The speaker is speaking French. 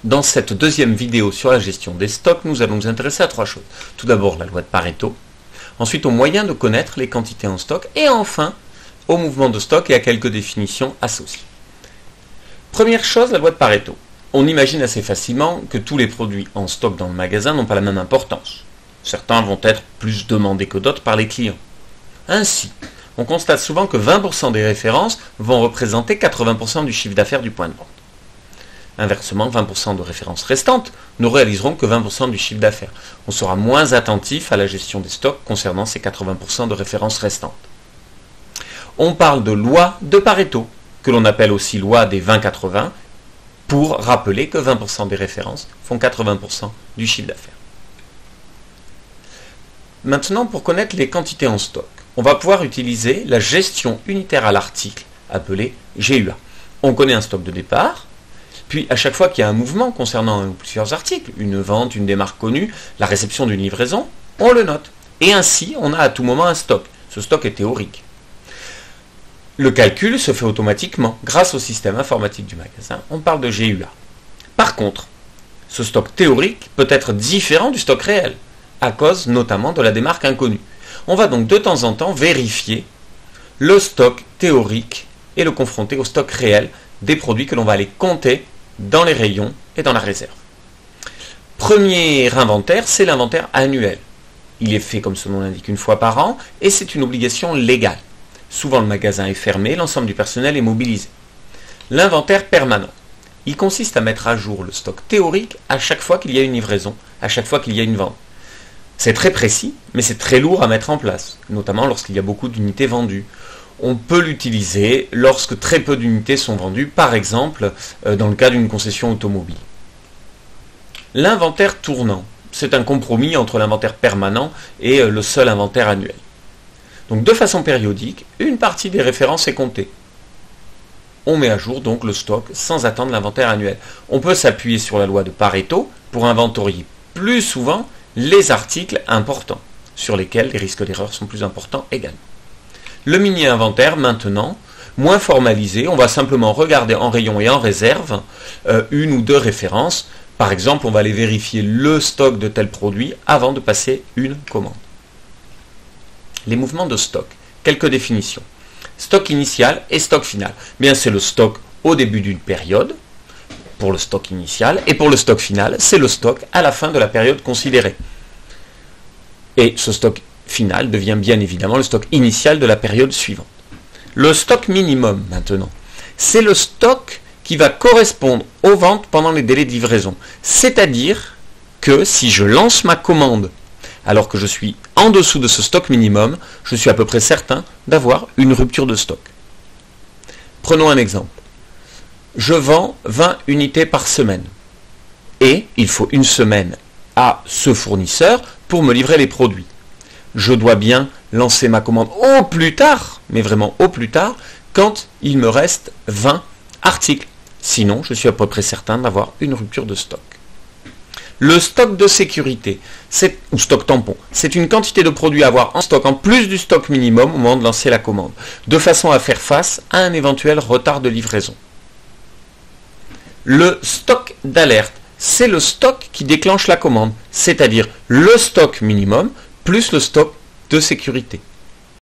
Dans cette deuxième vidéo sur la gestion des stocks, nous allons nous intéresser à trois choses. Tout d'abord, la loi de Pareto. Ensuite, aux moyens de connaître les quantités en stock. Et enfin, au mouvement de stock et à quelques définitions associées. Première chose, la loi de Pareto. On imagine assez facilement que tous les produits en stock dans le magasin n'ont pas la même importance. Certains vont être plus demandés que d'autres par les clients. Ainsi, on constate souvent que 20% des références vont représenter 80% du chiffre d'affaires du point de vente. Inversement, 20% de références restantes ne réaliseront que 20% du chiffre d'affaires. On sera moins attentif à la gestion des stocks concernant ces 80% de références restantes. On parle de loi de Pareto, que l'on appelle aussi loi des 20-80, pour rappeler que 20% des références font 80% du chiffre d'affaires. Maintenant, pour connaître les quantités en stock, on va pouvoir utiliser la gestion unitaire à l'article, appelée GUA. On connaît un stock de départ, puis à chaque fois qu'il y a un mouvement concernant un ou plusieurs articles, une vente, une démarque connue, la réception d'une livraison, on le note. Et ainsi, on a à tout moment un stock. Ce stock est théorique. Le calcul se fait automatiquement grâce au système informatique du magasin. On parle de GUA. Par contre, ce stock théorique peut être différent du stock réel, à cause notamment de la démarque inconnue. On va donc de temps en temps vérifier le stock théorique et le confronter au stock réel des produits que l'on va aller compter dans les rayons et dans la réserve. Premier inventaire, c'est l'inventaire annuel. Il est fait, comme son nom l'indique, une fois par an et c'est une obligation légale. Souvent le magasin est fermé, l'ensemble du personnel est mobilisé. L'inventaire permanent. Il consiste à mettre à jour le stock théorique à chaque fois qu'il y a une livraison, à chaque fois qu'il y a une vente. C'est très précis, mais c'est très lourd à mettre en place, notamment lorsqu'il y a beaucoup d'unités vendues. On peut l'utiliser lorsque très peu d'unités sont vendues, par exemple dans le cas d'une concession automobile. L'inventaire tournant, c'est un compromis entre l'inventaire permanent et le seul inventaire annuel. Donc de façon périodique, une partie des références est comptée. On met à jour donc le stock sans attendre l'inventaire annuel. On peut s'appuyer sur la loi de Pareto pour inventorier plus souvent les articles importants, sur lesquels les risques d'erreur sont plus importants également. Le mini-inventaire, maintenant, moins formalisé, on va simplement regarder en rayon et en réserve une ou deux références. Par exemple, on va aller vérifier le stock de tel produit avant de passer une commande. Les mouvements de stock, quelques définitions. Stock initial et stock final. Bien, c'est le stock au début d'une période, pour le stock initial, et pour le stock final, c'est le stock à la fin de la période considérée. Et ce stock final devient bien évidemment le stock initial de la période suivante. Le stock minimum, maintenant, c'est le stock qui va correspondre aux ventes pendant les délais de livraison. C'est-à-dire que si je lance ma commande alors que je suis en dessous de ce stock minimum, je suis à peu près certain d'avoir une rupture de stock. Prenons un exemple. Je vends 20 unités par semaine. Et il faut une semaine à ce fournisseur pour me livrer les produits. Je dois bien lancer ma commande au plus tard, mais vraiment au plus tard, quand il me reste 20 articles. Sinon, je suis à peu près certain d'avoir une rupture de stock. Le stock de sécurité, ou stock tampon, c'est une quantité de produits à avoir en stock en plus du stock minimum au moment de lancer la commande, de façon à faire face à un éventuel retard de livraison. Le stock d'alerte, c'est le stock qui déclenche la commande, c'est-à-dire le stock minimum plus le stock de sécurité.